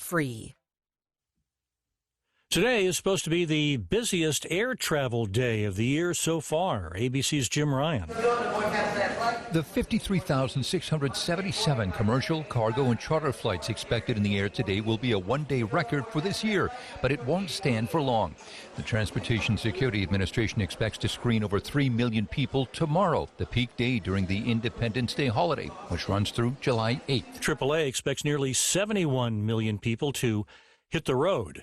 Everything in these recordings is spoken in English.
free. Today is supposed to be the busiest air travel day of the year so far. ABC's Jim Ryan. The 53,677 commercial, cargo, and charter flights expected in the air today will be a one-day record for this year, but it won't stand for long. The Transportation Security Administration expects to screen over 3 million people tomorrow, the peak day during the Independence Day holiday, which runs through July 8th. AAA expects nearly 71 million people to hit the road.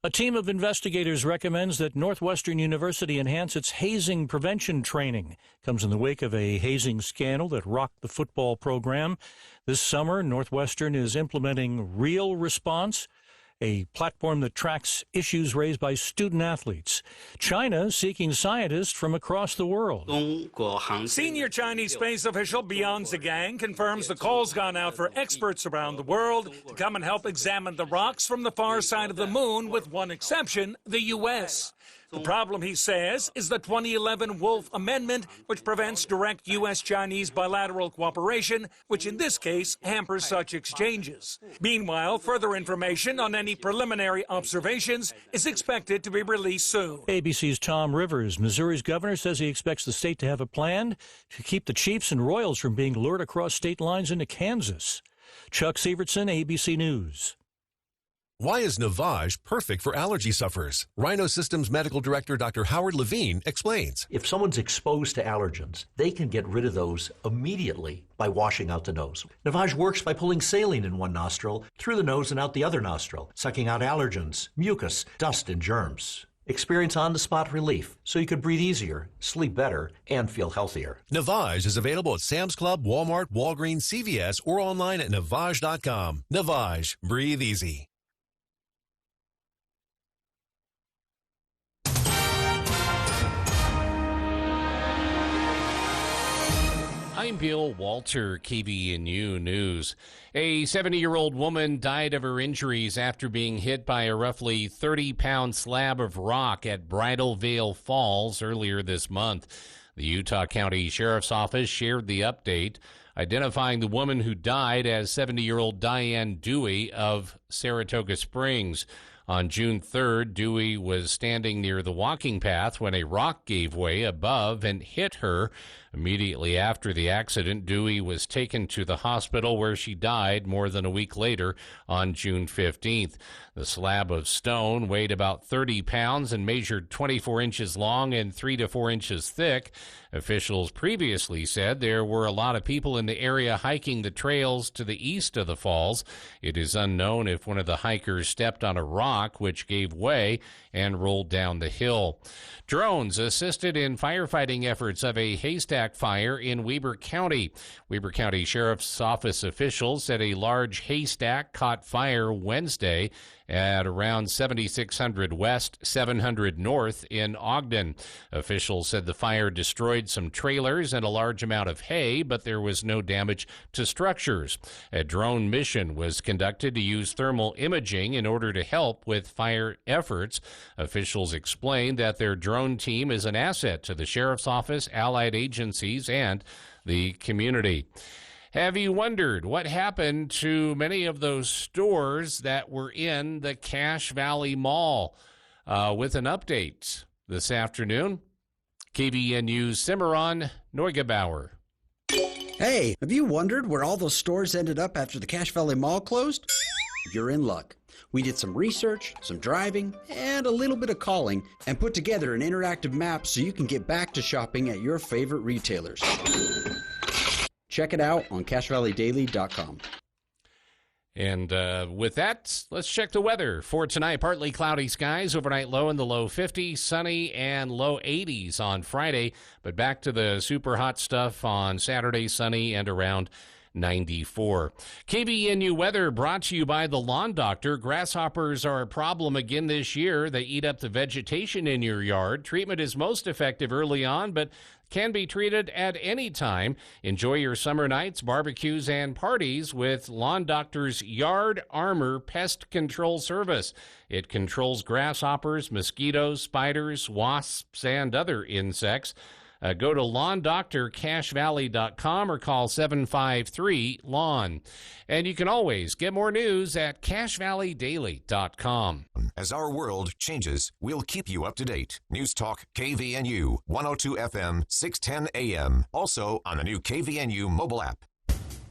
A team of investigators recommends that Northwestern University enhance its hazing prevention training. Comes in the wake of a hazing scandal that rocked the football program. This summer, Northwestern is implementing Real Response, a platform that tracks issues raised by student athletes. China seeking scientists from across the world. Senior Chinese space official Bian Zhigang confirms the call's gone out for experts around the world to come and help examine the rocks from the far side of the moon, with one exception, the U.S. The problem, he says, is the 2011 Wolf Amendment, which prevents direct U.S.-Chinese bilateral cooperation, which in this case hampers such exchanges. Meanwhile, further information on any preliminary observations is expected to be released soon. ABC's Tom Rivers. Missouri's governor says he expects the state to have a plan to keep the Chiefs and Royals from being lured across state lines into Kansas. Chuck Sievertson, ABC News. Why is Navage perfect for allergy sufferers? Rhino Systems Medical Director Dr. Howard Levine explains. If someone's exposed to allergens, they can get rid of those immediately by washing out the nose. Navage works by pulling saline in one nostril, through the nose and out the other nostril, sucking out allergens, mucus, dust, and germs. Experience on-the-spot relief so you could breathe easier, sleep better, and feel healthier. Navage is available at Sam's Club, Walmart, Walgreens, CVS, or online at Navage.com. Navage. Breathe easy. I'm Bill Walter, KVNU News. A 70-year-old woman died of her injuries after being hit by a roughly 30-pound slab of rock at Bridal Veil Falls earlier this month. The Utah County Sheriff's Office shared the update, identifying the woman who died as 70-year-old Diane Dewey of Saratoga Springs. On June 3rd, Dewey was standing near the walking path when a rock gave way above and hit her. Immediately after the accident, Dewey was taken to the hospital where she died more than a week later on June 15th. The slab of stone weighed about 30 pounds and measured 24 inches long and 3 to 4 inches thick. Officials previously said there were a lot of people in the area hiking the trails to the east of the falls. It is unknown if one of the hikers stepped on a rock, which gave way and rolled down the hill. Drones assisted in firefighting efforts of a haystack fire in Weber County. Weber County Sheriff's Office officials said a large haystack caught fire Wednesday at around 7600 West, 700 North in Ogden. Officials said the fire destroyed some trailers and a large amount of hay, but there was no damage to structures. A drone mission was conducted to use thermal imaging in order to help with fire efforts. Officials explained that their drone team is an asset to the Sheriff's Office, allied agencies, and the community. Have you wondered what happened to many of those stores that were in the Cache Valley Mall? With an update this afternoon, KVNU's Cimarron Neugebauer. Hey, have you wondered where all those stores ended up after the Cache Valley Mall closed? You're in luck. We did some research, some driving, and a little bit of calling, and put together an interactive map so you can get back to shopping at your favorite retailers. Check it out on CacheValleyDaily.com. And with that, let's check the weather for tonight. Partly cloudy skies, overnight low in the low 50s, sunny and low 80s on Friday. But back to the super hot stuff on Saturday, sunny and around 94. KVNU weather brought to you by the Lawn Doctor. Grasshoppers are a problem again this year. They eat up the vegetation in your yard. Treatment is most effective early on, but can be treated at any time. Enjoy your summer nights, barbecues, and parties with Lawn Doctor's Yard Armor Pest Control Service. It controls grasshoppers, mosquitoes, spiders, wasps, and other insects. Go to LawnDoctorCashValley.com or call 753-LAWN. And you can always get more news at CashValleyDaily.com. As our world changes, we'll keep you up to date. News Talk KVNU, 102 FM, 610 AM. Also on the new KVNU mobile app.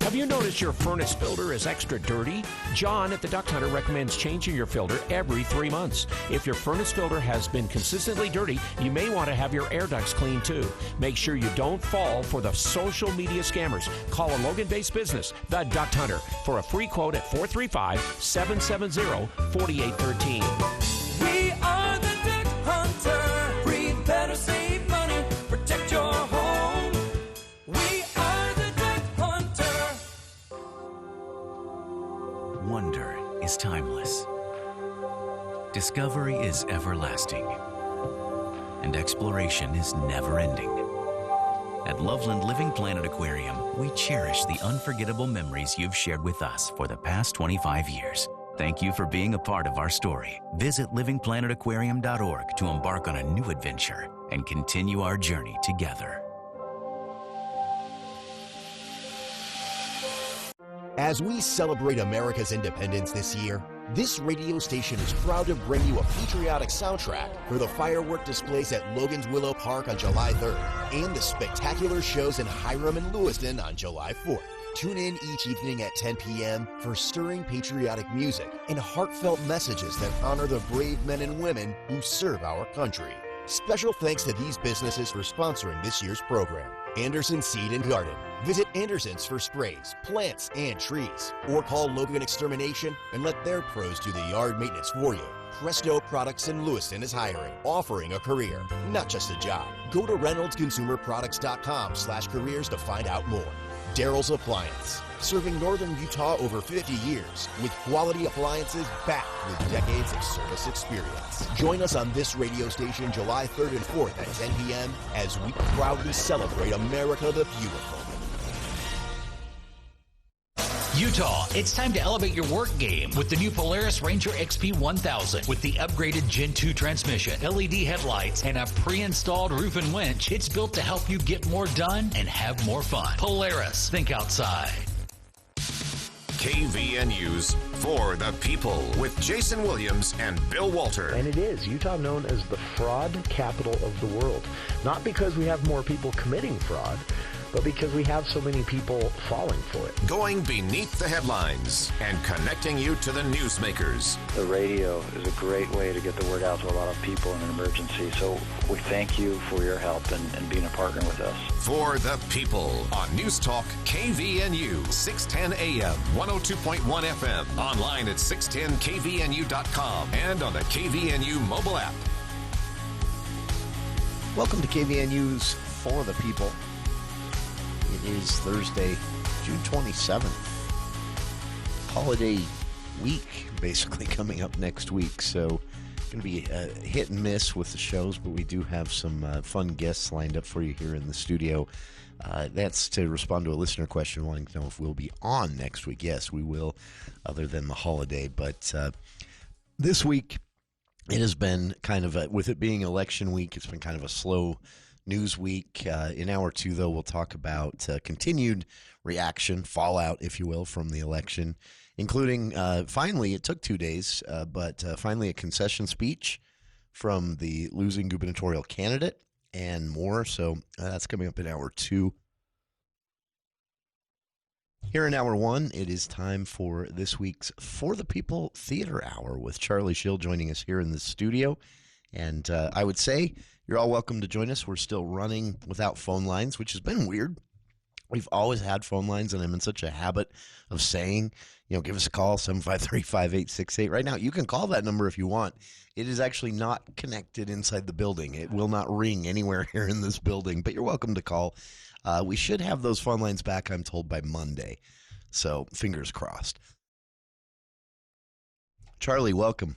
Have you noticed your furnace filter is extra dirty? John at the Duct Hunter recommends changing your filter every 3 months. If your furnace filter has been consistently dirty, you may want to have your air ducts cleaned too. Make sure you don't fall for the social media scammers. Call a Logan-based business, the Duct Hunter, for a free quote at 435-770-4813. We are the Duct Hunter. Breathe better, save money, protect your home. We are the Duct Hunter. Wonder is timeless. Discovery is everlasting. And exploration is never-ending. At Loveland Living Planet Aquarium, we cherish the unforgettable memories you've shared with us for the past 25 years. Thank you for being a part of our story. Visit livingplanetaquarium.org to embark on a new adventure and continue our journey together. As we celebrate America's independence this year, this radio station is proud to bring you a patriotic soundtrack for the firework displays at Logan's Willow Park on July 3rd and the spectacular shows in Hiram and Lewiston on July 4th. Tune in each evening at 10 p.m. for stirring patriotic music and heartfelt messages that honor the brave men and women who serve our country. Special thanks to these businesses for sponsoring this year's program. Anderson Seed and Garden. Visit Anderson's for sprays, plants, and trees. Or call Logan Extermination and let their pros do the yard maintenance for you. Presto Products in Lewiston is hiring, offering a career, not just a job. Go to ReynoldsConsumerProducts.com/careers to find out more. Daryl's Appliance, serving northern Utah over 50 years with quality appliances backed with decades of service experience. Join us on this radio station July 3rd and 4th at 10 p.m. as we proudly celebrate America the Beautiful. Utah, it's time to elevate your work game with the new Polaris Ranger XP 1000. With the upgraded Gen 2 transmission, LED headlights, and a pre-installed roof and winch, it's built to help you get more done and have more fun. Polaris, think outside. KVNU's For the People with Jason Williams and Bill Walter. And it is Utah known as the fraud capital of the world. Not because we have more people committing fraud, but because we have so many people falling for it. Going beneath the headlines and connecting you to the newsmakers. The radio is a great way to get the word out to a lot of people in an emergency. So we thank you for your help and being a partner with us. For the People on News Talk KVNU, 610 AM, 102.1 FM, online at 610kvnu.com and on the KVNU mobile app. Welcome to KVNU's For the People. It is Thursday, June 27th. Holiday week, basically, coming up next week. So it's going to be a hit and miss with the shows, but we do have some fun guests lined up for you here in the studio. That's to respond to a listener question wanting to know if we'll be on next week. Yes, we will, other than the holiday. But this week, it has been kind of, with it being election week, it's been kind of a slow news week. In hour two, though, we'll talk about continued reaction, fallout, if you will, from the election, including finally, it took 2 days, but finally a concession speech from the losing gubernatorial candidate and more. So that's coming up in hour two. Here in hour one, it is time for this week's For the People Theater Hour with Charlie Schill joining us here in the studio. And I would say you're all welcome to join us. We're still running without phone lines, which has been weird. We've always had phone lines, and I'm in such a habit of saying, give us a call, 753-5868. Right now, you can call that number if you want. It is actually not connected inside the building. It will not ring anywhere here in this building, but you're welcome to call. We should have those phone lines back, I'm told, by Monday. So fingers crossed. Charlie, welcome.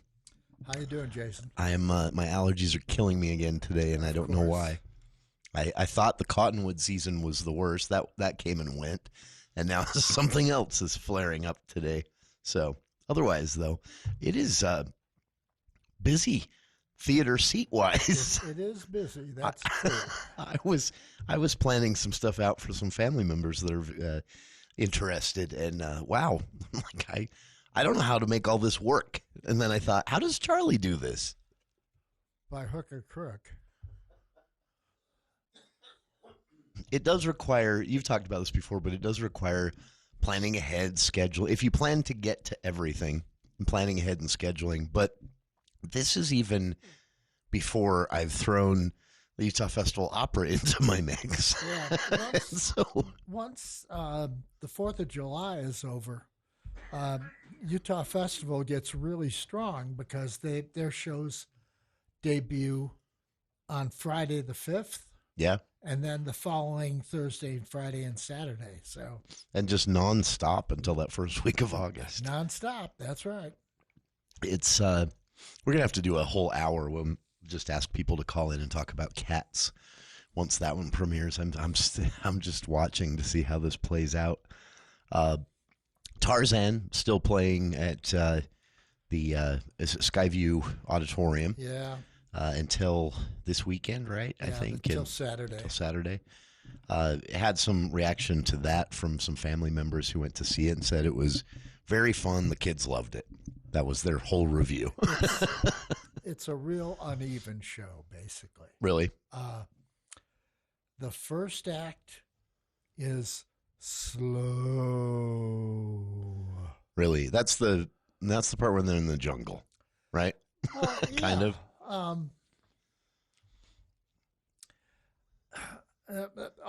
How you doing, Jason? I am. My allergies are killing me again today, and I don't know why. I thought the cottonwood season was the worst. That came and went, and now something else is flaring up today. So otherwise, though, it is busy theater seat wise. It is busy. That's true. I was planning some stuff out for some family members that are interested, and wow, like I don't know how to make all this work. And then I thought, how does Charlie do this? By hook or crook. It does require, you've talked about this before, but it does require planning ahead, schedule. If you plan to get to everything, planning ahead and scheduling. But this is even before I've thrown the Utah Festival Opera into my mix. Yeah, once the 4th of July is over, Utah Festival gets really strong because their shows debut on Friday the 5th. Yeah. And then the following Thursday, Friday, and Saturday. So. And just nonstop until that first week of August. Nonstop. That's right. It's we're gonna have to do a whole hour. We'll just ask people to call in and talk about Cats once that one premieres. I'm just watching to see how this plays out. Tarzan still playing at the Skyview Auditorium. Yeah. Until this weekend, right? Yeah, I think until Saturday. Until Saturday. Had some reaction to that from some family members who went to see it and said it was very fun. The kids loved it. That was their whole review. It's a real uneven show, basically. Really? The first act is slow. Really? That's the part when they're in the jungle, right? Kind of. A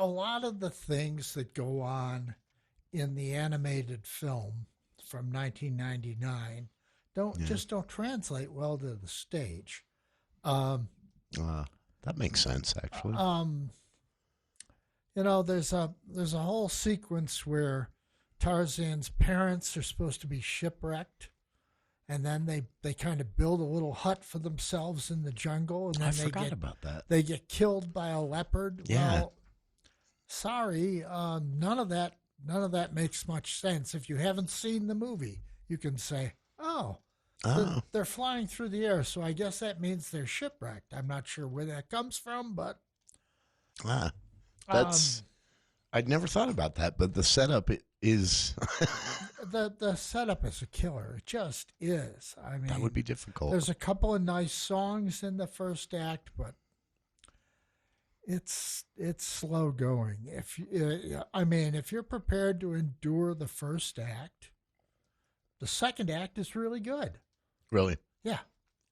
lot of the things that go on in the animated film from 1999 don't translate well to the stage. That makes sense, actually. There's a whole sequence where Tarzan's parents are supposed to be shipwrecked. And then they kind of build a little hut for themselves in the jungle, and then I forgot about that. They get killed by a leopard. Yeah. Well, sorry, none of that makes much sense. If you haven't seen the movie, you can say, they're flying through the air, so I guess that means they're shipwrecked. I'm not sure where that comes from, but that's I'd never thought about that, but the setup is the setup is a killer. It just is. I mean, that would be difficult. There's a couple of nice songs in the first act, but it's slow going. If you're prepared to endure the first act, the second act is really good. Really? Yeah.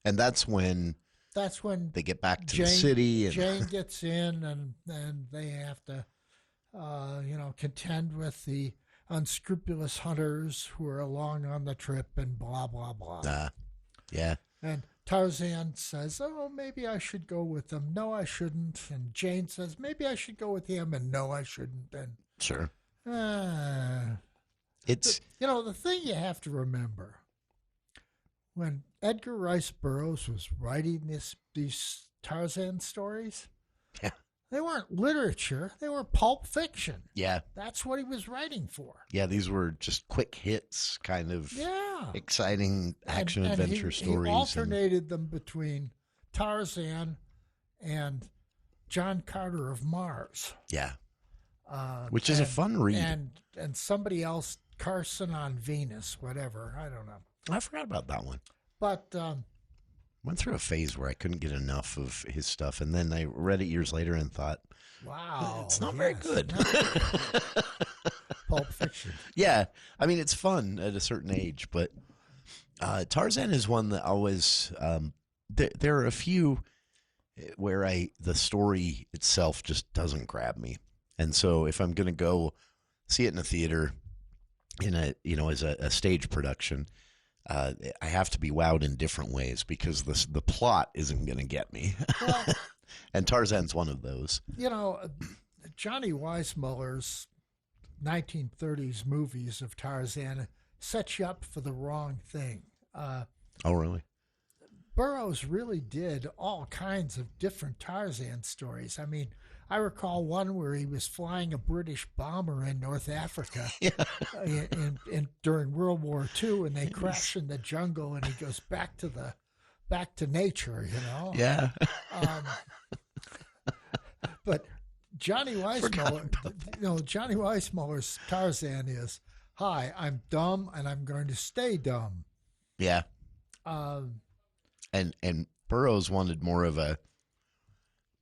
And that's when they get back to the city. And Jane gets in, and they have to, contend with the unscrupulous hunters who are along on the trip, and blah blah blah. Yeah. And Tarzan says, "Oh, maybe I should go with them. No, I shouldn't." And Jane says, "Maybe I should go with him." And no, I shouldn't. And sure. It's the thing you have to remember when Edgar Rice Burroughs was writing these Tarzan stories. Yeah. They weren't literature. They were pulp fiction. Yeah. That's what he was writing for. Yeah, these were just quick hits, kind of exciting action-adventure stories. He alternated them between Tarzan and John Carter of Mars. Yeah. Which is a fun read. And somebody else, Carson on Venus, whatever. I don't know. I forgot about that one. But went through a phase where I couldn't get enough of his stuff, and then I read it years later and thought, wow, it's not very good. Pulp fiction. Yeah. I mean, it's fun at a certain age, but Tarzan is one that always, there are a few where the story itself just doesn't grab me. And so if I'm going to go see it in a theater as a stage production, I have to be wowed in different ways because the plot isn't going to get me. Well, and Tarzan's one of those. Johnny Weissmuller's 1930s movies of Tarzan set you up for the wrong thing. Oh, really? Burroughs really did all kinds of different Tarzan stories. I mean, I recall one where he was flying a British bomber in North Africa during World War II, and they crash in the jungle, and he goes back to the back to nature, you know. Yeah. But Johnny Weissmuller's Tarzan is, "Hi, I'm dumb and I'm going to stay dumb." Yeah. And Burroughs wanted more of a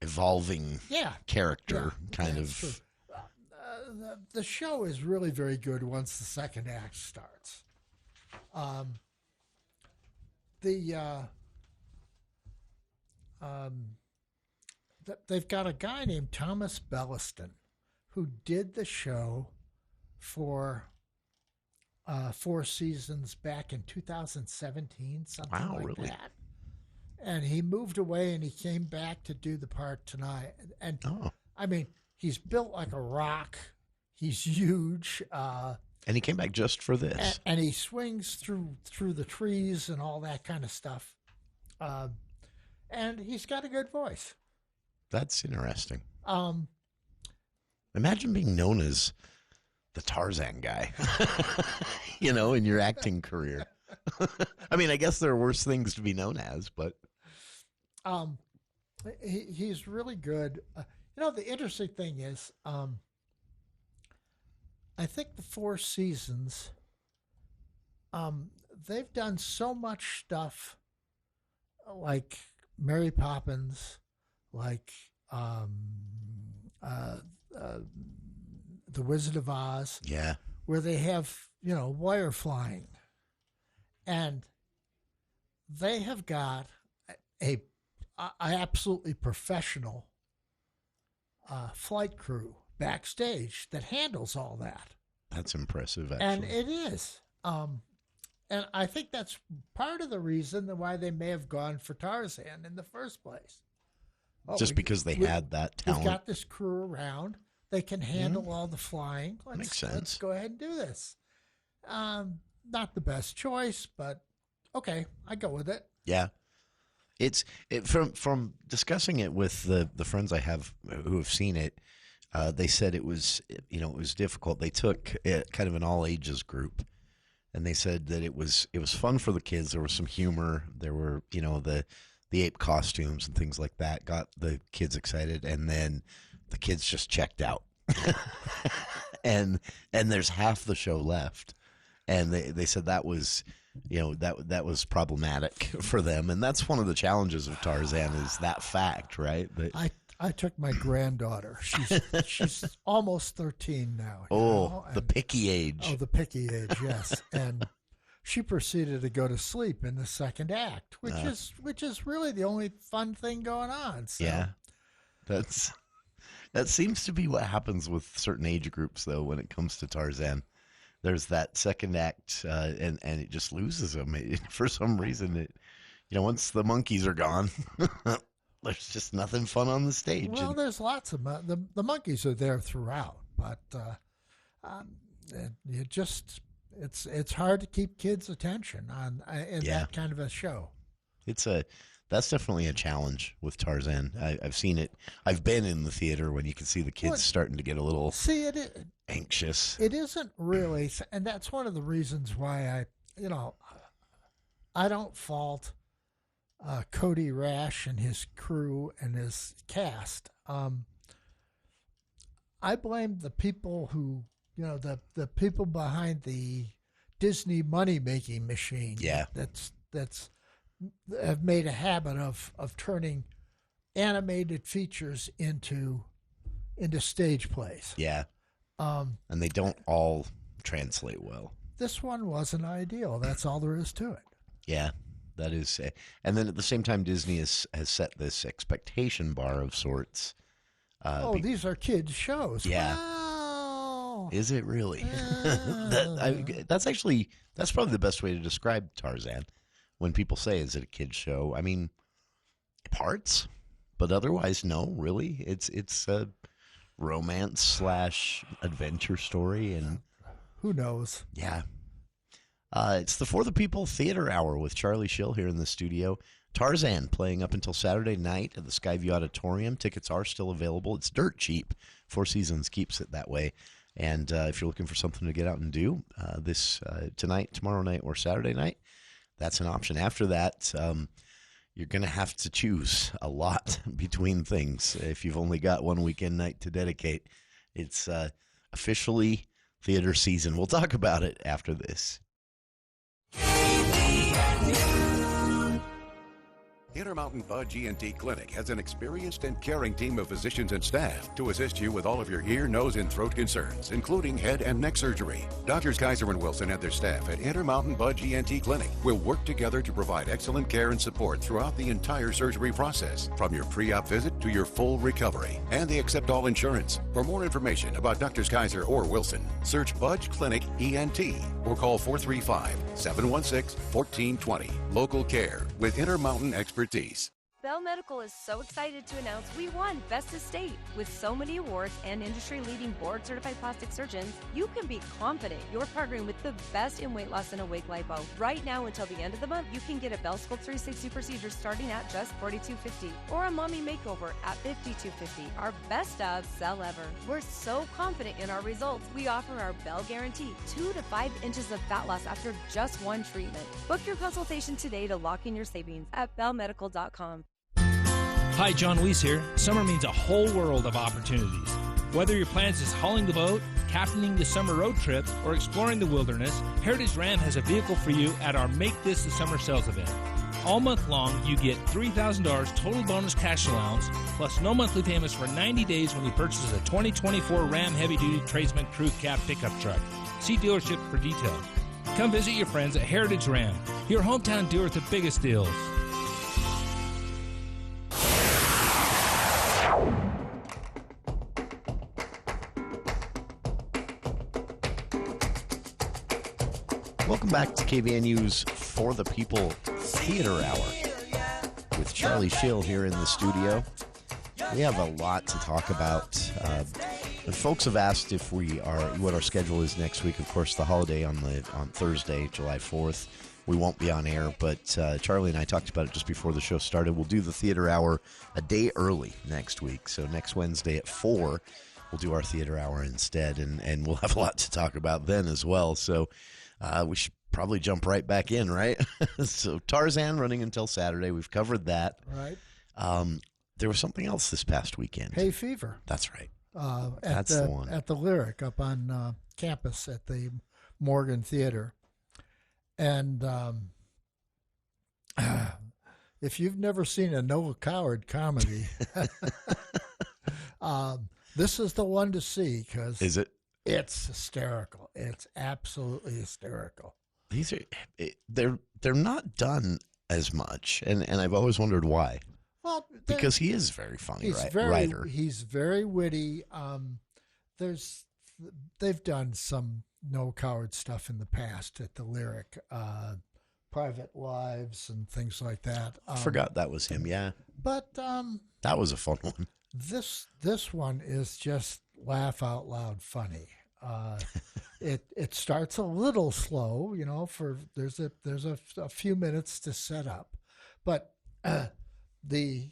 evolving character, kind of. True. The show is really very good once the second act starts. They've got a guy named Thomas Belliston who did the show for 4 seasons back in 2017, something like really? that. And he moved away and he came back to do the part tonight. And I mean, he's built like a rock. He's huge. And he came back just for this. And he swings through the trees and all that kind of stuff. And he's got a good voice. That's interesting. Imagine being known as the Tarzan guy, you know, in your acting career. I mean, I guess there are worse things to be known as, but he's really good. You know, the interesting thing is, I think the 4 seasons, they've done so much stuff, like Mary Poppins, like The Wizard of Oz, where they have, you know, wire flying, and they have got a absolutely professional flight crew backstage that handles all that. That's impressive, actually. And it is. And I think that's part of the reason why they may have gone for Tarzan in the first place. Just because they had that talent. We've got this crew around. They can handle all the flying. Makes sense. Let's go ahead and do this. Not the best choice, but okay, I go with it. Yeah. From discussing it with the friends I have who have seen it, they said it was difficult. They took kind of an all ages group, and they said that it was fun for the kids. There was some humor. There were, you know, the ape costumes and things like that got the kids excited, and then the kids just checked out. and there's half the show left, and they said that was, you know, that was problematic for them, and that's one of the challenges of Tarzan is that fact, right? I took my granddaughter. She's almost 13 now. The picky age. Oh, the picky age, yes. And she proceeded to go to sleep in the second act, which is really the only fun thing going on. So. Yeah, that seems to be what happens with certain age groups, though, when it comes to Tarzan. There's that second act, and it just loses them. For some reason, once the monkeys are gone, there's just nothing fun on the stage. Well, there's lots of the monkeys are there throughout, but it's hard to keep kids' attention in that kind of a show. That's definitely a challenge with Tarzan. I've seen it. I've been in the theater when you can see the kids starting to get a little anxious. It isn't really, and that's one of the reasons why I don't fault Cody Rash and his crew and his cast. I blame the people who, the people behind the Disney money-making machine. Yeah. That's have made a habit of turning animated features into stage plays. Yeah. And they don't all translate well. This one wasn't ideal. That's all there is to it. Yeah, that is. And then at the same time, Disney has set this expectation bar of sorts. These are kids' shows. Yeah. Wow. Is it really? That's probably the best way to describe Tarzan. When people say, is it a kid's show? I mean, parts, but otherwise, no, really. It's a romance / adventure story. And who knows? Yeah. It's the For the People Theater Hour with Charlie Schill here in the studio. Tarzan playing up until Saturday night at the Skyview Auditorium. Tickets are still available. It's dirt cheap. 4 Seasons keeps it that way. And if you're looking for something to get out and do tonight, tomorrow night, or Saturday night, that's an option. After that, you're going to have to choose a lot between things if you've only got one weekend night to dedicate. It's officially theater season. We'll talk about it after this. Intermountain Budge ENT Clinic has an experienced and caring team of physicians and staff to assist you with all of your ear, nose, and throat concerns, including head and neck surgery. Doctors Kaiser and Wilson and their staff at Intermountain Budge ENT Clinic will work together to provide excellent care and support throughout the entire surgery process, from your pre-op visit to your full recovery. And they accept all insurance. For more information about Doctors Kaiser or Wilson, search Budge Clinic ENT or call 435-716-1420. Local care with Intermountain expertise. Bell Medical is so excited to announce we won Best of State. With so many awards and industry-leading board-certified plastic surgeons, you can be confident you're partnering with the best in weight loss and awake lipo. Right now until the end of the month, you can get a Bell Sculpt 360 procedure starting at just $42.50 or a mommy makeover at $52.50. Our best of sell ever. We're so confident in our results, we offer our Bell Guarantee, 2 to 5 inches of fat loss after just one treatment. Book your consultation today to lock in your savings at bellmedical.com. Hi, John Weiss here. Summer means a whole world of opportunities. Whether your plans is hauling the boat, captaining the summer road trip, or exploring the wilderness, Heritage Ram has a vehicle for you at our Make This the Summer sales event. All month long, you get $3,000 total bonus cash allowance, plus no monthly payments for 90 days when you purchase a 2024 Ram Heavy Duty Tradesman Crew Cab pickup truck. See dealership for details. Come visit your friends at Heritage Ram, your hometown dealer with the biggest deals. Welcome back to KVNU's For the People Theater Hour with Charlie Schill here in the studio. We have a lot to talk about. The folks have asked if what our schedule is next week. Of course, the holiday on Thursday, July 4th. We won't be on air, but Charlie and I talked about it just before the show started. We'll do the theater hour a day early next week. So next Wednesday at 4, we'll do our theater hour instead, and we'll have a lot to talk about then as well. So we should probably jump right back in, right? So Tarzan running until Saturday. We've covered that. Right. There was something else this past weekend. Hay Fever. That's right. That's the one. At the Lyric up on campus at the Morgan Theater. And if you've never seen a Noah Coward comedy, this is the one to see because is it? It's hysterical. It's absolutely hysterical. These are they're not done as much, and I've always wondered why. Well, because he is very funny, writer. He's very witty. They've done some No Coward stuff in the past at the Lyric, Private Lives and things like that. I forgot that was him. Yeah, but that was a fun one. This one is just laugh out loud funny. It starts a little slow, there's a few minutes to set up, but the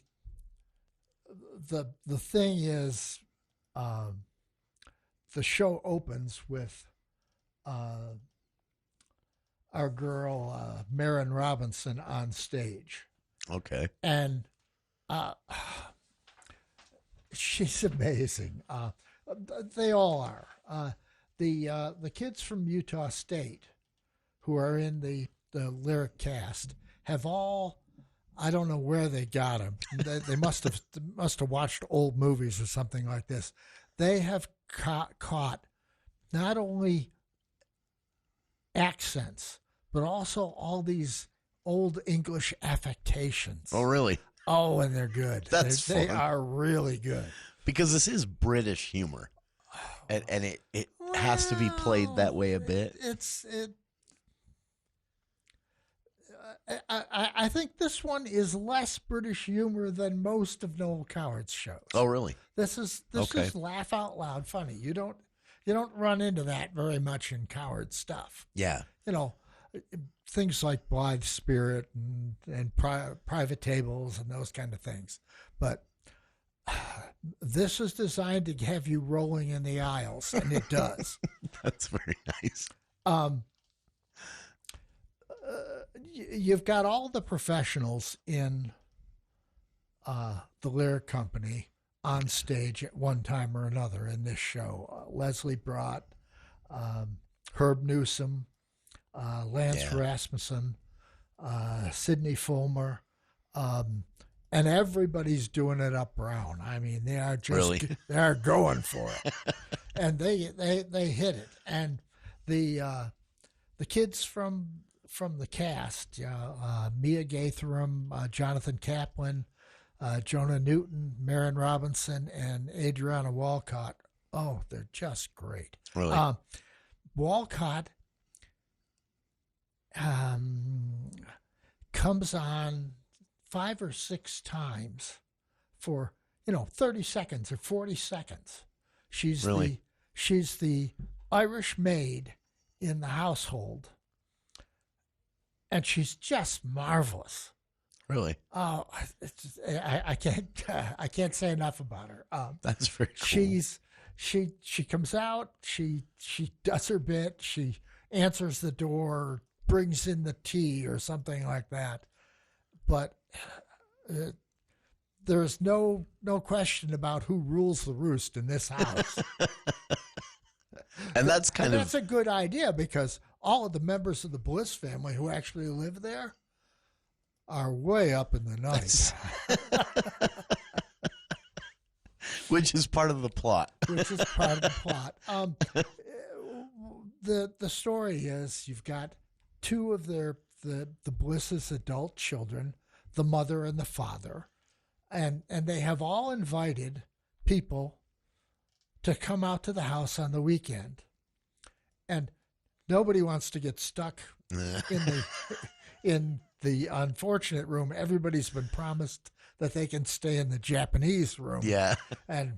thing is, the show opens with our girl Marin Robinson on stage. Okay, and she's amazing. They all are. The kids from Utah State who are in the Lyric cast have all, I don't know where they got them. They must have watched old movies or something like this. They have caught not only accents, but also all these old English affectations. Oh, really? Oh, and they're good. They are really good. Because this is British humor, and it has to be played that way a bit. I think this one is less British humor than most of Noel Coward's shows. Oh, really? This is laugh out loud funny. You don't run into that very much in Coward stuff. Yeah. Things like Blithe Spirit and Private Tables and those kind of things. But this is designed to have you rolling in the aisles, and it does. That's very nice. you've got all the professionals in the Lyric Company on stage at one time or another in this show. Leslie Brott, Herb Newsom, Lance Rasmussen, Sidney Fulmer, and everybody's doing it up Brown. I mean, they are just they are going for it, and they hit it. And the kids from the cast, Mia Gaithram, Jonathan Kaplan, Jonah Newton, Marin Robinson, and Adriana Walcott. Oh, they're just great. Really? Walcott comes on 5 or 6 times for 30 seconds or 40 seconds. She's the Irish maid in the household, and she's just marvelous. Really? Oh, I can't say enough about her. That's very cool. She comes out, she does her bit, she answers the door, brings in the tea or something like that. But there's no question about who rules the roost in this house. And that's that's a good idea, because all of the members of the Bliss family who actually live there are way up in the night. Which is part of the plot. Which is part of the plot. The story is you've got 2 of the Bliss's adult children, the mother and the father, and they have all invited people to come out to the house on the weekend. And nobody wants to get stuck in the unfortunate room. Everybody's been promised that they can stay in the Japanese room. Yeah. And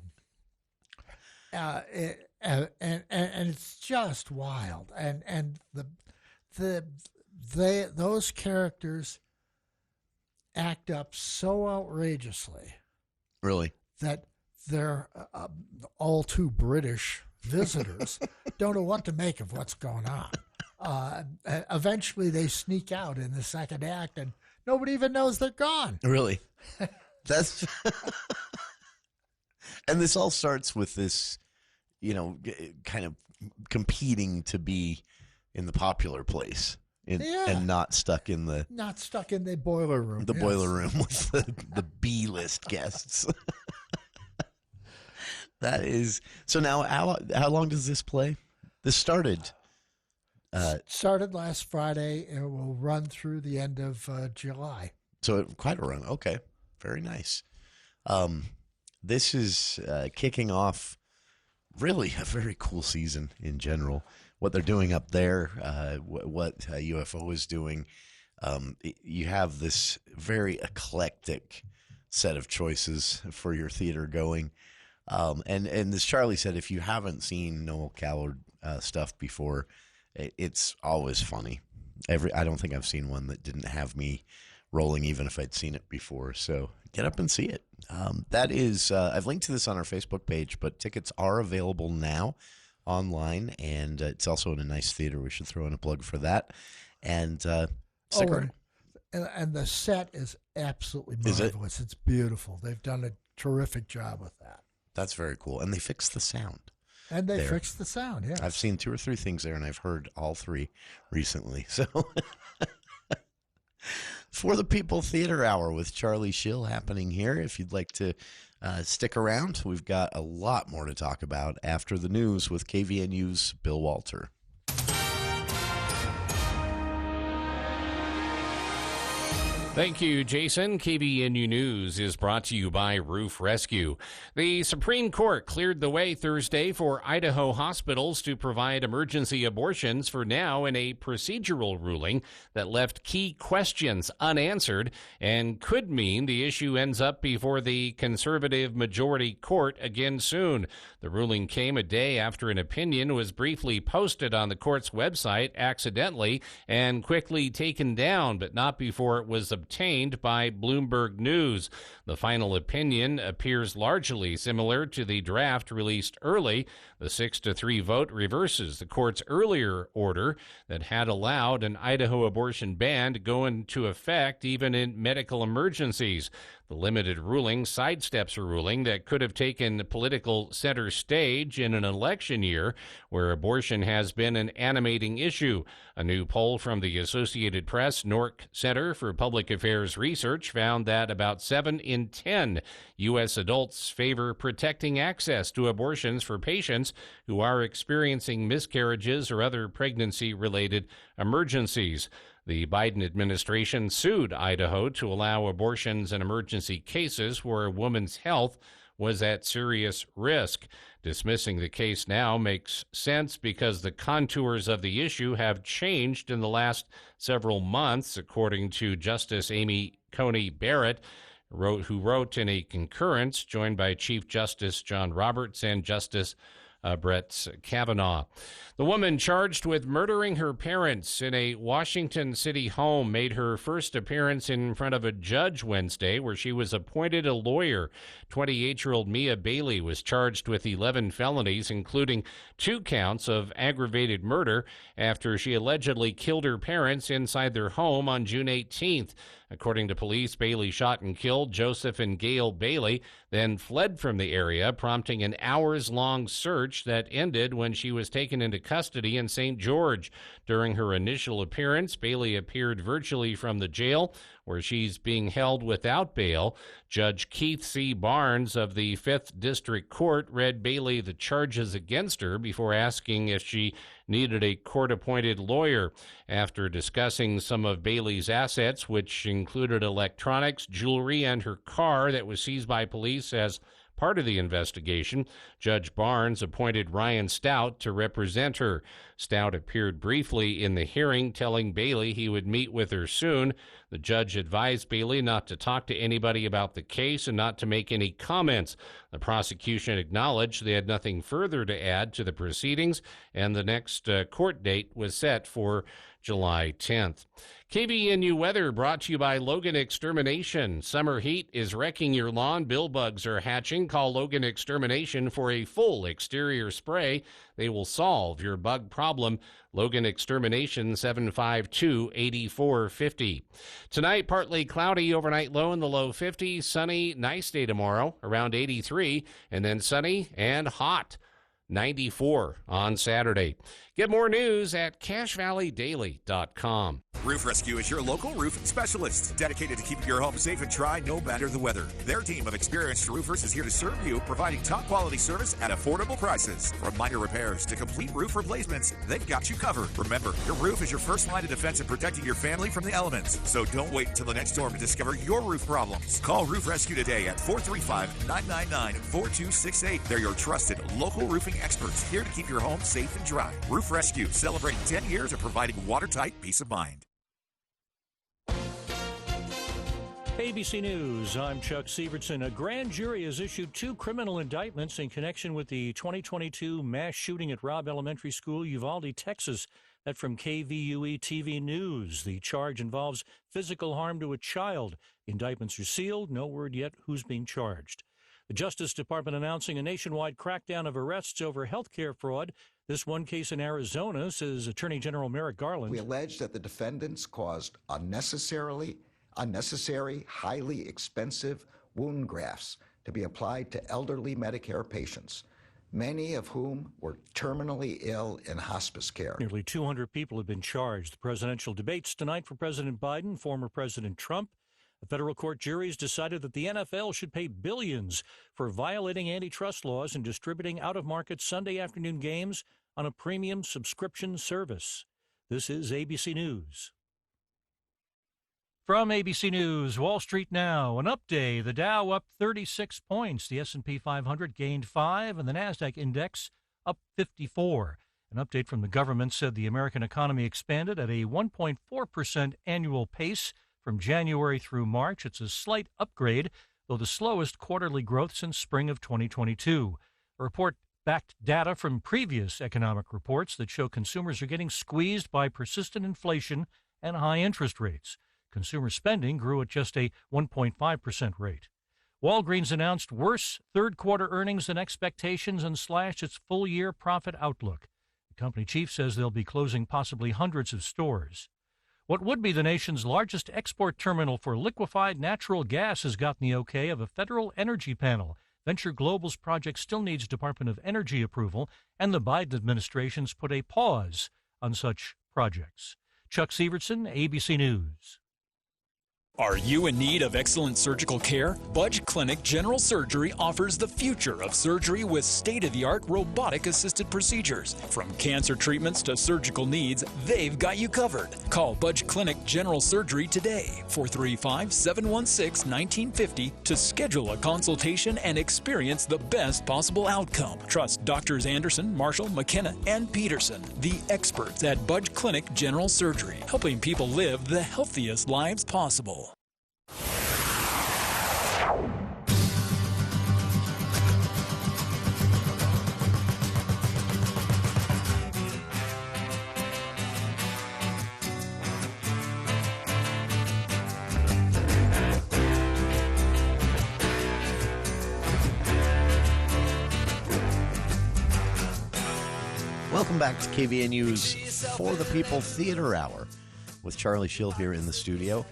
it's just wild. And those characters act up so outrageously. Really? That they're all too British visitors don't know what to make of what's going on. Eventually they sneak out in the second act and nobody even knows they're gone. Really? That's and this all starts with this, kind of competing to be in the popular place and not stuck in the boiler room. The boiler room with the B-list guests. That is so. Now, how long does this play? This started last Friday and will run through the end of July. So quite a run. Okay, very nice. This is kicking off really a very cool season in general. What they're doing up there, what UFO is doing. You have this very eclectic set of choices for your theater going. And as Charlie said, if you haven't seen Noel Coward stuff before, it's always funny. I don't think I've seen one that didn't have me rolling, even if I'd seen it before. So get up and see it. That is, I've linked to this on our Facebook page, but tickets are available now online, and it's also in a nice theater. We should throw in a plug for that. And stick around. And the set is absolutely marvelous. It's beautiful. They've done a terrific job with that. That's very cool. And they fixed the sound. And they fixed the sound, yeah. I've seen 2 or 3 things there, and I've heard all 3 recently. So, For the People Theater Hour with Charlie Schill happening here. If you'd like to stick around, we've got a lot more to talk about after the news with KVNU's Bill Walter. Thank you, Jason. KVNU News is brought to you by Roof Rescue. The Supreme Court cleared the way Thursday for Idaho hospitals to provide emergency abortions for now in a procedural ruling that left key questions unanswered and could mean the issue ends up before the conservative majority court again soon. The ruling came a day after an opinion was briefly posted on the court's website accidentally and quickly taken down, but not before it was obtained obtained by Bloomberg News. The final opinion appears largely similar to the draft released early. The 6-3 vote reverses the court's earlier order that had allowed an Idaho abortion ban to go into effect even in medical emergencies. The limited ruling sidesteps a ruling that could have taken political center stage in an election year where abortion has been an animating issue. A new poll from the Associated Press Nork Center for Public Affairs Research found that about 7 in 10 U.S. adults favor protecting access to abortions for patients who are experiencing miscarriages or other pregnancy-related emergencies. The Biden administration sued Idaho to allow abortions in emergency cases where a woman's health was at serious risk. Dismissing the case now makes sense because the contours of the issue have changed in the last several months, according to Justice Amy Coney Barrett, who wrote in a concurrence joined by Chief Justice John Roberts and Justice Brett Kavanaugh. The woman charged with murdering her parents in a Washington City home made her first appearance in front of a judge Wednesday, where she was appointed a lawyer. 28-year-old Mia Bailey was charged with 11 felonies, including 2 counts of aggravated murder after she allegedly killed her parents inside their home on June 18th. According to police, Bailey shot and killed Joseph and Gail Bailey, then fled from the area, prompting an hours-long search that ended when she was taken into custody in St. George. During her initial appearance, Bailey appeared virtually from the jail, where she's being held without bail. Judge Keith C. Barnes of the 5th District Court read Bailey the charges against her before asking if she needed a court-appointed lawyer. After discussing some of Bailey's assets, which included electronics, jewelry, and her car that was seized by police as part of the investigation, Judge Barnes appointed Ryan Stout to represent her. Stout appeared briefly in the hearing, telling Bailey he would meet with her soon. The judge advised Bailey not to talk to anybody about the case and not to make any comments. The prosecution acknowledged they had nothing further to add to the proceedings, and the next court date was set for July 10th. KVNU weather brought to you by Logan Extermination. Summer heat is wrecking your lawn. Bill bugs are hatching. Call Logan Extermination for a full exterior spray. They will solve your bug problem. Logan Extermination, 752-8450. Tonight, partly cloudy, overnight low in the low 50s. Sunny, nice day tomorrow, around 83. And then sunny and hot, 94 on Saturday. Get more news at CashValleyDaily.com. Roof Rescue is your local roofing specialist, dedicated to keeping your home safe and dry no matter the weather. Their team of experienced roofers is here to serve you, providing top quality service at affordable prices. From minor repairs to complete roof replacements, they've got you covered. Remember, your roof is your first line of defense in protecting your family from the elements. So don't wait until the next storm to discover your roof problems. Call Roof Rescue today at 435-999-4268. They're your trusted local roofing experts, here to keep your home safe and dry. Roof Rescue, celebrating 10 years of providing watertight peace of mind. ABC News, I'm Chuck Sievertson. A grand jury has issued 2 criminal indictments in connection with the 2022 mass shooting at Robb Elementary School, Uvalde, Texas. That from KVUE TV News. The charge involves physical harm to a child. Indictments are sealed. No word yet who's being charged. The Justice Department announcing a nationwide crackdown of arrests over health care fraud. This one case in Arizona, says Attorney General Merrick Garland. We allege that the defendants caused unnecessary, highly expensive wound grafts to be applied to elderly Medicare patients, many of whom were terminally ill in hospice care. Nearly 200 people have been charged. The presidential debates tonight for President Biden, former President Trump. A federal court jury has decided that the NFL should pay billions for violating antitrust laws and distributing out-of-market Sunday afternoon games on a premium subscription service. This is ABC News. From ABC News, Wall Street Now, an update. The Dow up 36 points. The S&P 500 gained 5, and the NASDAQ index up 54. An update from the government said the American economy expanded at a 1.4% annual pace from January through March. It's a slight upgrade, though the slowest quarterly growth since spring of 2022. A report backed data from previous economic reports that show consumers are getting squeezed by persistent inflation and high interest rates. Consumer spending grew at just a 1.5% rate. Walgreens announced worse third-quarter earnings than expectations and slashed its full-year profit outlook. The company chief says they'll be closing possibly hundreds of stores. What would be the nation's largest export terminal for liquefied natural gas has gotten the okay of a federal energy panel. Venture Global's project still needs Department of Energy approval, and the Biden administration's put a pause on such projects. Chuck Sievertson, ABC News. Are you in need of excellent surgical care? Budge Clinic General Surgery offers the future of surgery with state-of-the-art robotic-assisted procedures. From cancer treatments to surgical needs, they've got you covered. Call Budge Clinic General Surgery today, 435-716-1950, to schedule a consultation and experience the best possible outcome. Trust Doctors Anderson, Marshall, McKenna, and Peterson, the experts at Budge Clinic General Surgery, helping people live the healthiest lives possible. Welcome back to KVNU's For the People Theater Hour with Charlie Schill here in the studio.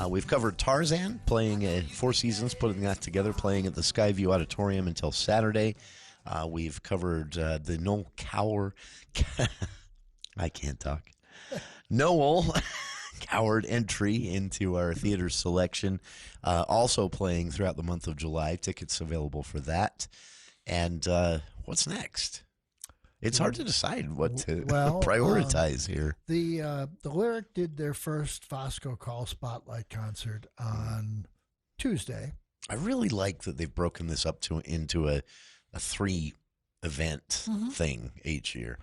We've covered Tarzan, playing 4 seasons, putting that together, playing at the Skyview Auditorium until Saturday. We've covered the Noel Coward, I can't talk, Noel Coward entry into our theater selection, also playing throughout the month of July. Tickets available for that. And what's next? It's hard to decide what to prioritize here. The Lyric did their first Vosco Call Spotlight concert on Tuesday. I really like that they've broken this up into a 3-event thing each year.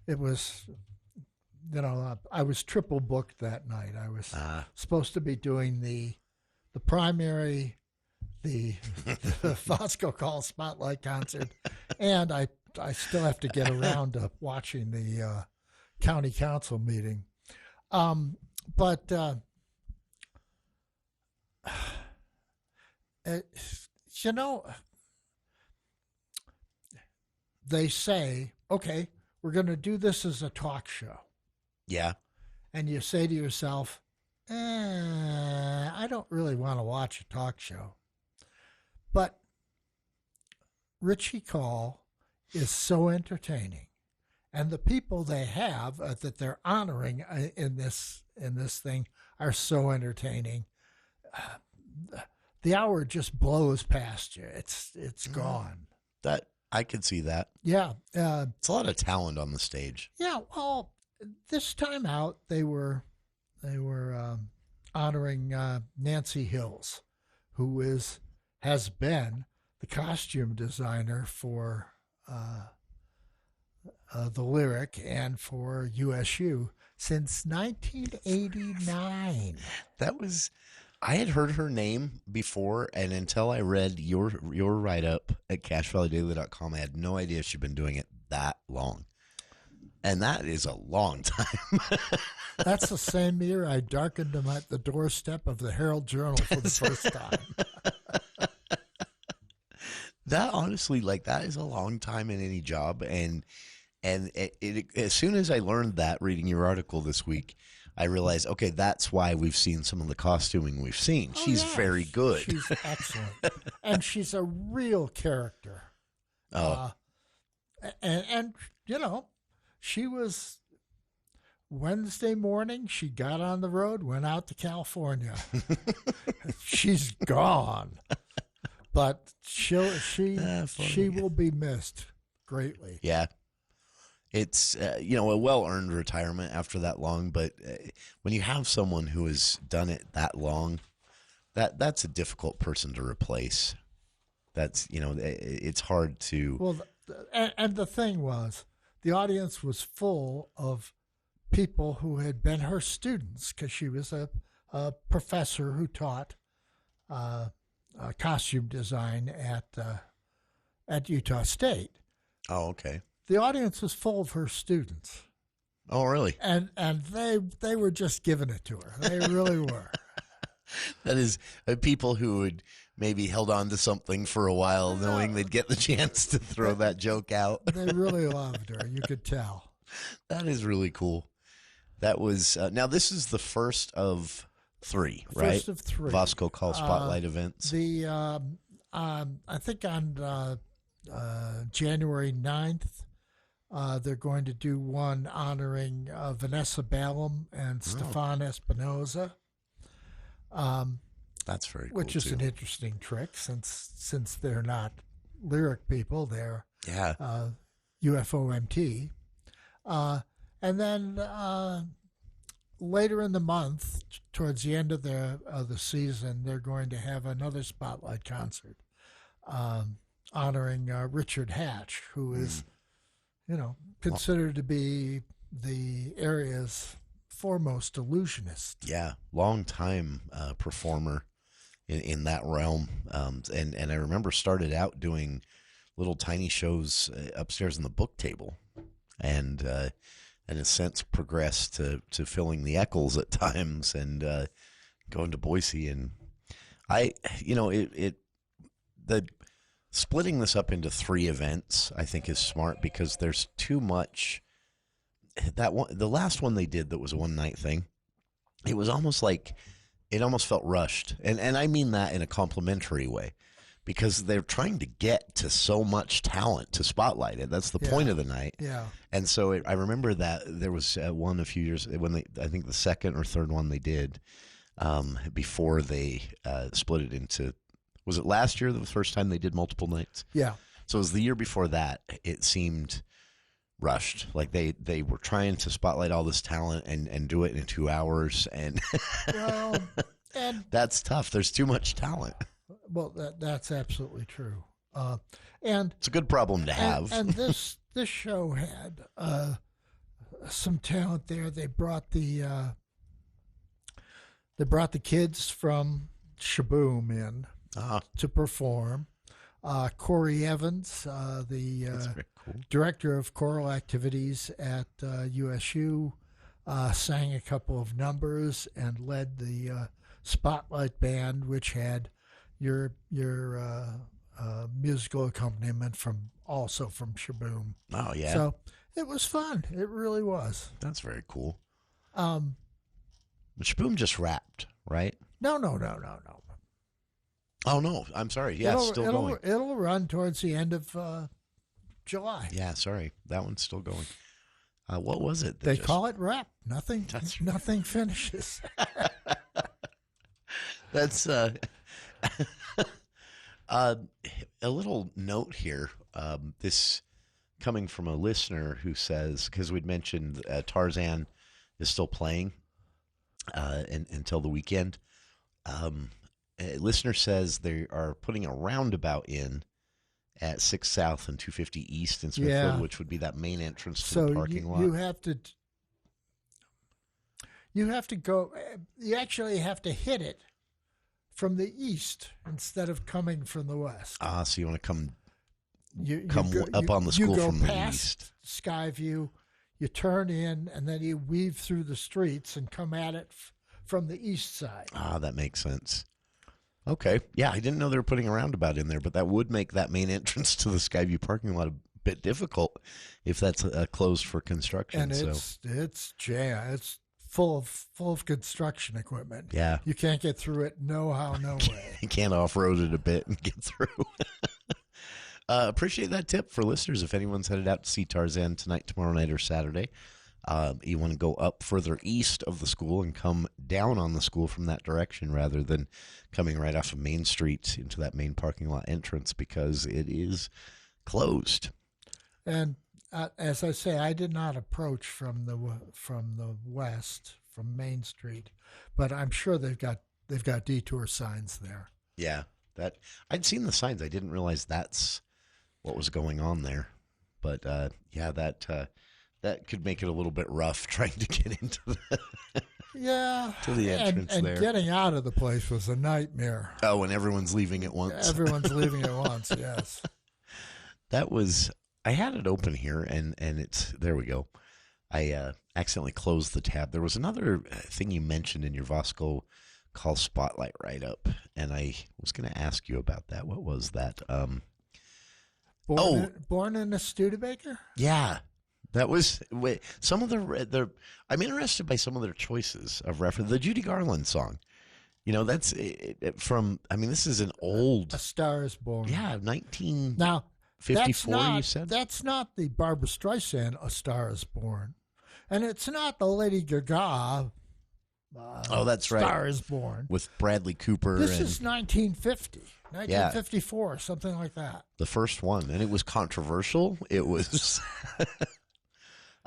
It was, I was triple booked that night. I was supposed to be doing the primary, the Vosco Call Spotlight concert, and I still have to get around to watching the county council meeting. They say, okay, we're going to do this as a talk show. Yeah. And you say to yourself, I don't really want to watch a talk show. But Richie Call is so entertaining, and the people they have that they're honoring in this thing are so entertaining. The hour just blows past you. It's gone. That I could see that. Yeah, it's a lot of talent on the stage. Yeah, well, this time out they were honoring Nancy Hills, who has been the costume designer for the Lyric and for USU since 1989. I had heard her name before, and until I read your write-up at CashValleyDaily.com, I had no idea she'd been doing it that long. And that is a long time. That's the same year I darkened him at the doorstep of the Herald Journal for the first time. That honestly, that is a long time in any job. And as soon as I learned that reading your article this week, I realized, okay, that's why we've seen some of the costuming we've seen. She's very good. She's excellent. And she's a real character. Oh. And she was Wednesday morning, she got on the road, went out to California. She's gone. But she will be missed greatly. Yeah. It's, a well-earned retirement after that long, but when you have someone who has done it that long, that's a difficult person to replace. That's, it's hard to... Well, and the thing was, the audience was full of people who had been her students, because she was a professor who taught costume design at Utah State. Oh, okay. The audience was full of her students. Oh, really? And they were just giving it to her. They really were. That is people who would maybe held on to something for a while, knowing they'd get the chance to throw that joke out. They really loved her. You could tell. That is really cool. That was now. This is the first of three, right? First of three. Vosco Call Spotlight events. I think on January 9th, they're going to do one honoring Vanessa Ballum and Stefan Espinoza. That's very cool, which is too. an interesting trick since they're not lyric people, they're UFOMT. And then later in the month, towards the end of the season, they're going to have another spotlight concert honoring Richard Hatch, who is, considered to be the area's foremost illusionist. Yeah, long time performer in that realm, and I remember started out doing little tiny shows upstairs in the book table, and has since progressed to filling the Eccles at times and going to Boise. And the splitting this up into 3 events I think is smart because there's too much. That one, the last one they did that was a one-night thing, it was almost like it almost felt rushed, and I mean that in a complimentary way, because they're trying to get to so much talent to spotlight it. That's the point of the night. Yeah. And so I remember that there was one a few years when I think the second or third one they did before they split it into. Was it last year the first time they did multiple nights? Yeah. So it was the year before that. It seemed rushed, like they were trying to spotlight all this talent and do it in 2 hours, and and that's tough. There's too much talent. Well, that's absolutely true, and it's a good problem to have. And this show had some talent there. They brought the kids from Shaboom in to perform. Corey Evans, the director of choral activities at USU, sang a couple of numbers and led the Spotlight Band, which had your musical accompaniment from Shaboom. Oh yeah. So it was fun. It really was. That's very cool. Shaboom just wrapped, right? No. Oh no, I'm sorry. Yeah, it's still going. It'll run towards the end of July. Yeah, sorry, that one's still going. What was it? They call it wrap. Nothing finishes. That's a little note here. This coming from a listener who says, because we'd mentioned Tarzan is still playing until the weekend. A listener says they are putting a roundabout in at 6 South and 250 East in Smithfield, which would be that main entrance to the parking lot. You have to go. You actually have to hit it from the east instead of coming from the west. So you want to come up on the school from the east. Skyview, you turn in, and then you weave through the streets and come at it from the east side. That makes sense. Okay. Yeah, I didn't know they were putting a roundabout in there, but that would make that main entrance to the Skyview parking lot a bit difficult if that's closed for construction. And it's full of construction equipment. Yeah. You can't get through it no way. You can't off-road it a bit and get through. Appreciate that tip for listeners. If anyone's headed out to see Tarzan tonight, tomorrow night, or Saturday, you want to go up further east of the school and come down on the school from that direction rather than coming right off of Main Street into that main parking lot entrance, because it is closed. And as I say, I did not approach from the west, from Main Street, but I'm sure they've got detour signs there. Yeah, that I'd seen the signs. I didn't realize that's what was going on there. But that could make it a little bit rough trying to get into the to the entrance and there. Getting out of the place was a nightmare. Oh, and everyone's leaving at once. Everyone's leaving at once. Yes, that was. I had it open here, and it's there. We go. I accidentally closed the tab. There was another thing you mentioned in your Vosco Call Spotlight write-up, and I was going to ask you about that. What was that? Born in a Studebaker? Yeah. That was some of the. I'm interested by some of their choices of reference. The Judy Garland song, that's from. I mean, this is an old. A Star Is Born. Yeah, 1954. Now, 54. You said that's not the Barbra Streisand A Star Is Born, and it's not the Lady Gaga. That's right. Star Is Born with Bradley Cooper. This is 1950, 1954, something like that. The first one, and it was controversial. It was.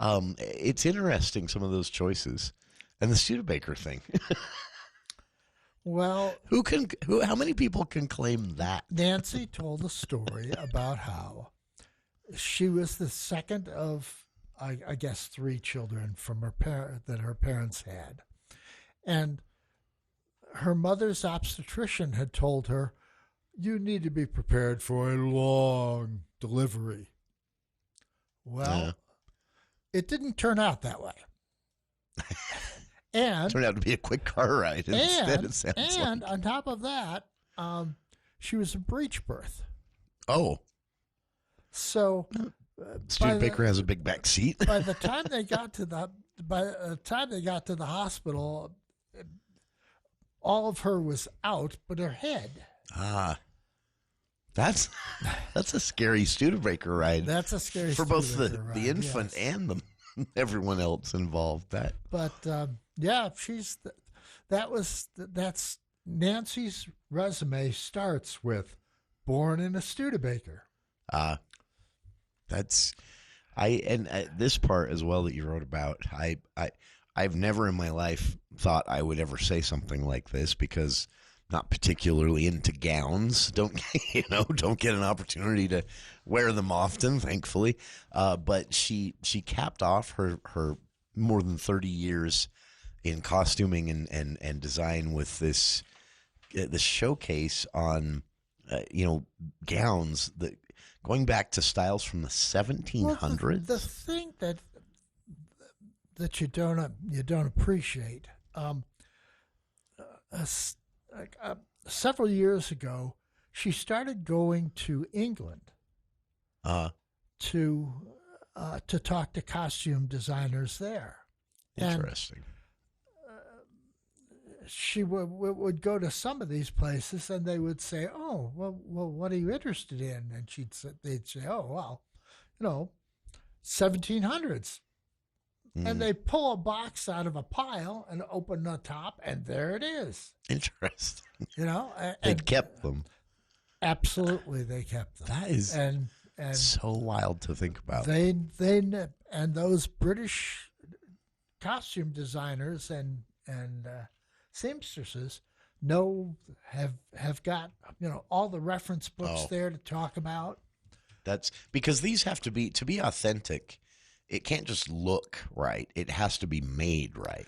It's interesting, some of those choices, and the Studebaker thing. Well, how many people can claim that? Nancy told a story about how she was the second of, I guess, 3 children from that her parents had, and her mother's obstetrician had told her, "You need to be prepared for a long delivery." Well. It didn't turn out that way. And it turned out to be a quick car ride instead, it sounds and like. On top of that, she was a breech birth. Oh. So Studebaker has a big back seat. By the time they got to the hospital, all of her was out but her head. That's a scary Studebaker ride. That's a scary for both Studebaker ride, the infant and everyone else involved. But that's Nancy's resume starts with born in a Studebaker. This part as well that you wrote about. I've never in my life thought I would ever say something like this because. Not particularly into gowns. Don't get an opportunity to wear them often, thankfully. But she capped off her more than 30 years in costuming and design with this showcase on gowns that going back to styles from the 1700s. Well, the thing that you don't appreciate. Several years ago, she started going to England to talk to costume designers there. Interesting. And, she would go to some of these places, and they would say, "Oh, well, what are you interested in?" And they'd say, "Oh, well, 1700s." And they pull a box out of a pile and open the top, and there it is. Interesting. They kept them. Absolutely, they kept them. That is and so wild to think about. They and those British costume designers and seamstresses have got all the reference books there to talk about. That's because these have to be authentic. It can't just look right. It has to be made right.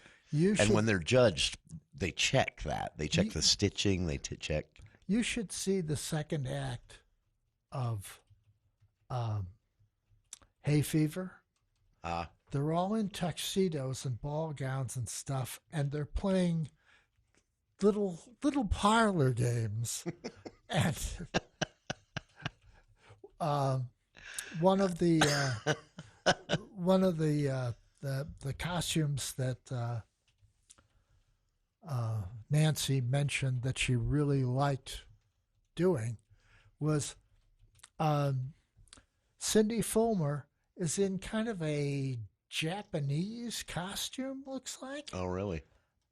When they're judged, they check that. They check the stitching. They check. You should see the second act of Hay Fever. They're all in tuxedos and ball gowns and stuff, and they're playing little parlor games. And one of the costumes that Nancy mentioned that she really liked doing was Cindy Fulmer is in kind of a Japanese costume, looks like. Oh, really?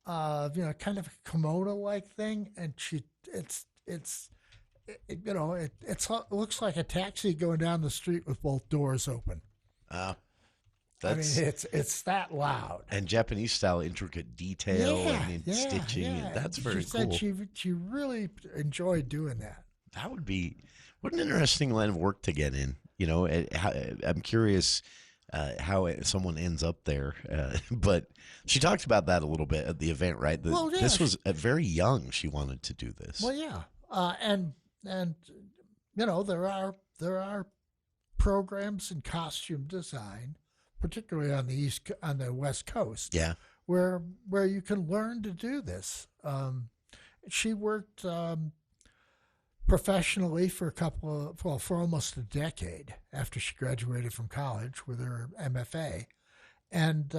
Kind of a kimono-like thing, and it looks like a taxi going down the street with both doors open. It's that loud. And Japanese style intricate detail and stitching. And that's very cool. She said she really enjoyed doing that. That would be what an interesting line of work to get in. I'm curious how someone ends up there. But she talked about that a little bit at the event, right? This was very young. She wanted to do this. Well, yeah, and there are programs in costume design particularly on the West Coast. Yeah. Where you can learn to do this. She worked professionally for almost a decade after she graduated from college with her MFA. And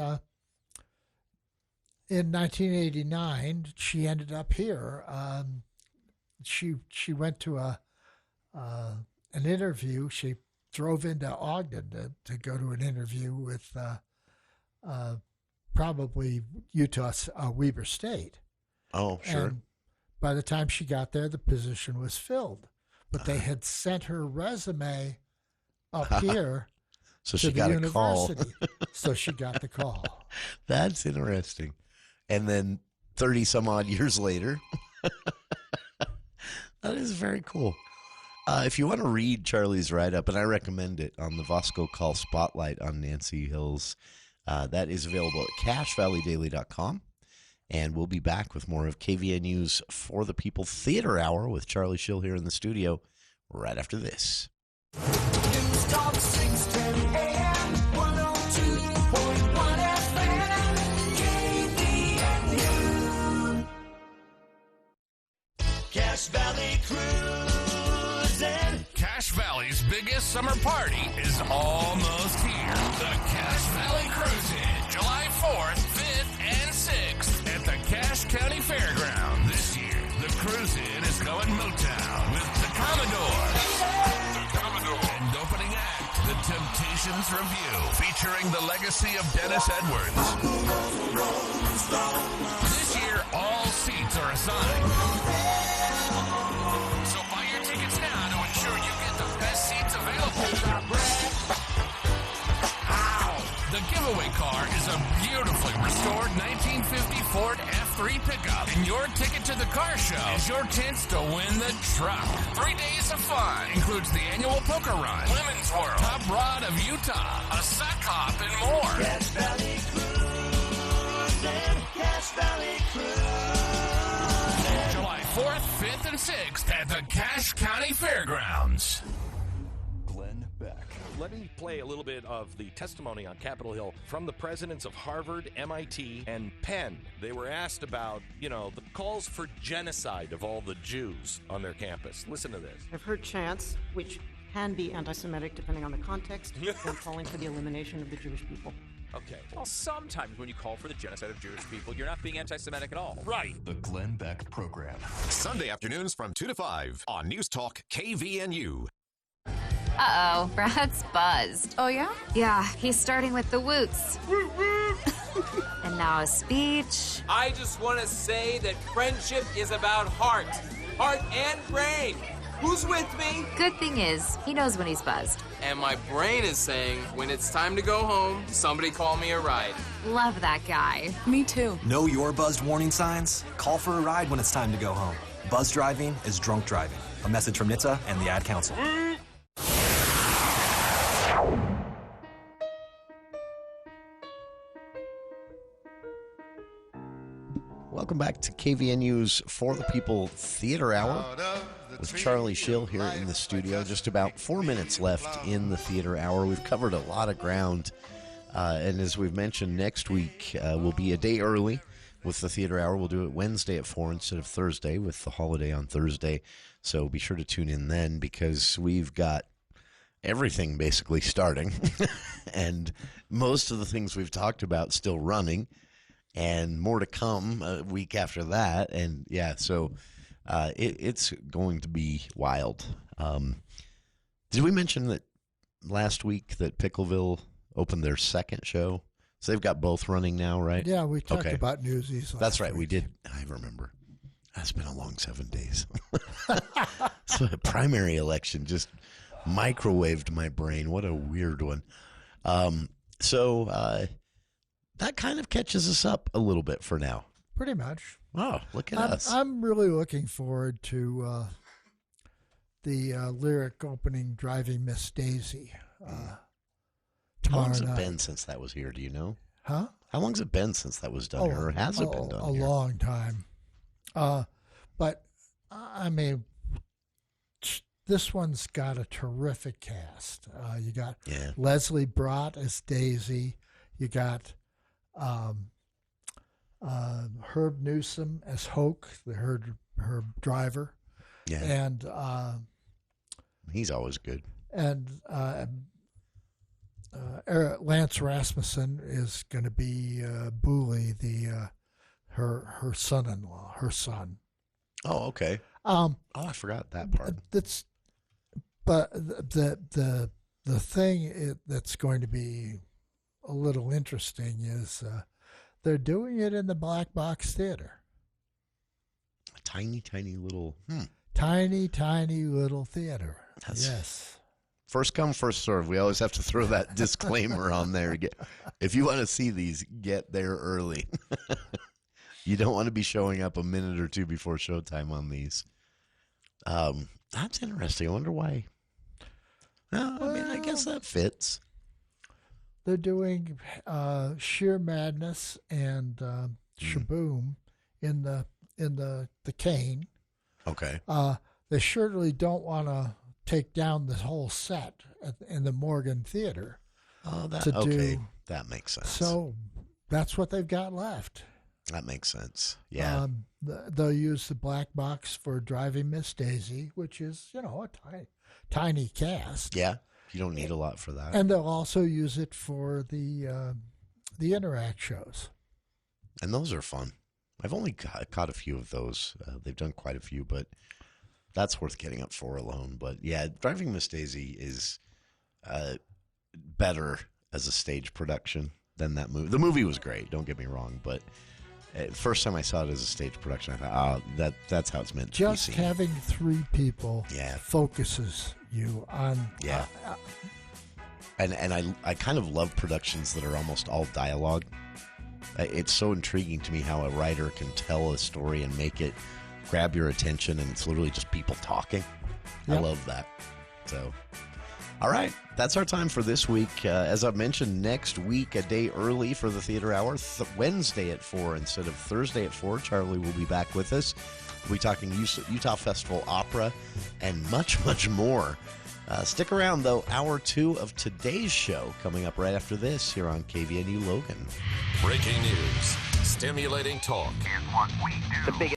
in 1989, she ended up here. She went to an interview. She drove into Ogden to go to an interview with probably Utah's Weber State. Oh, sure. And by the time she got there, the position was filled. But they had sent her resume up here so to she the got a university. call. So she got the call. That's interesting. And then 30 some odd years later, that is very cool. If you want to read Charlie's write-up, and I recommend it on the Vosco Call Spotlight on Nancy Hills, that is available at cachevalleydaily.com. And we'll be back with more of KVNU's For the People Theater Hour with Charlie Schill here in the studio right after this. News Talk 610 AM, 102.1 FM, KVNU. Cache Valley Cruising. Cache Valley's biggest summer party is almost here. The Cache Valley Cruise-In, July 4th, 5th, and 6th at the Cache County Fairground. This year, the Cruise-In is going Motown with the Commodore. And opening act, the Temptations Review, featuring the legacy of Dennis Edwards. This year, all seats are assigned. So buy your tickets now to ensure you get the best seats available. The giveaway car is a beautifully restored 1950 Ford F3 pickup. And your ticket to the car show is your chance to win the truck. 3 days of fun includes the annual poker run, Women's World, Top Rod of Utah, a sock hop, and more. Cache Valley Cruising, Cache Valley Cruising. July 4th, 5th, and 6th at the Cache County Fairgrounds. Glenn Beck. Let me play a little bit of the testimony on Capitol Hill from the presidents of Harvard, MIT, and Penn. They were asked about, the calls for genocide of all the Jews on their campus. Listen to this. I've heard chants, which can be anti-Semitic depending on the context, and calling for the elimination of the Jewish people. Okay. Well, sometimes when you call for the genocide of Jewish people, you're not being anti-Semitic at all. Right. The Glenn Beck Program. Sunday afternoons from 2 to 5 on News Talk KVNU. Uh-oh, Brad's buzzed. Oh, yeah? Yeah, he's starting with the woots. And now a speech. I just want to say that friendship is about heart and brain. Who's with me? Good thing is, he knows when he's buzzed. And my brain is saying, when it's time to go home, somebody call me a ride. Love that guy. Me too. Know your buzzed warning signs? Call for a ride when it's time to go home. Buzz driving is drunk driving. A message from NHTSA and the Ad Council. Welcome back to KVNU's For the People Theater Hour with Charlie Schill here in the studio. Just about 4 minutes left in the theater hour. We've covered a lot of ground. And as we've mentioned, next week will be a day early with the theater hour. We'll do it Wednesday at 4 instead of Thursday with the holiday on Thursday. So be sure to tune in then because we've got everything basically starting. And most of the things we've talked about still running. And more to come a week after that. And, yeah, so it's going to be wild. Did we mention that last week that Pickleville opened their second show? So they've got both running now, right? Yeah, we talked about Newsies. That's right, we did. I remember. That's been a long 7 days. So the primary election just microwaved my brain. What a weird one. That kind of catches us up a little bit for now. Pretty much. Oh, look at us. I'm really looking forward to the lyric opening Driving Miss Daisy How tomorrow long's it night. been since that was here? Do you know? Huh? How long's it been since that was done here? Or has it been done a here? long time. But, I mean, this one's got a terrific cast. You got Leslie Brott as Daisy. You got Herb Newsom as Hoke, her driver. Yeah. And he's always good. And Lance Rasmussen is going to be Booley, her son-in-law, her son. Oh, okay. I forgot that part. But the thing that's going to be a little interesting is they're doing it in the Black Box Theater. A tiny little. Tiny little theater. Yes. First come, first serve. We always have to throw that disclaimer on there. If you want to see these, get there early. You don't want to be showing up a minute or two before showtime on these. That's interesting. I wonder why. I guess that fits. They're doing Sheer Madness and Shaboom in the cane. Okay. They surely don't want to take down the whole set in the Morgan Theater. Oh, that makes sense. So that's what they've got left. That makes sense. Yeah. They'll use the Black Box for Driving Miss Daisy, which is, a tiny cast. Yeah. You don't need a lot for that. And they'll also use it for the Interact shows. And those are fun. I've only caught a few of those. They've done quite a few, but that's worth getting up for alone. But yeah, Driving Miss Daisy is better as a stage production than that movie. The movie was great, don't get me wrong, but first time I saw it as a stage production, I thought, that's how it's meant to be seen. Just having three people focuses you on. Yeah. And I kind of love productions that are almost all dialogue. It's so intriguing to me how a writer can tell a story and make it grab your attention, and it's literally just people talking. Yep. I love that. So, all right, that's our time for this week. As I've mentioned, next week, a day early for the Theater Hour, Wednesday at 4 instead of Thursday at 4. Charlie will be back with us. We'll be talking Utah Festival Opera and much, much more. Stick around, though. Hour 2 of today's show coming up right after this here on KVNU Logan. Breaking news, stimulating talk. Here's what we do.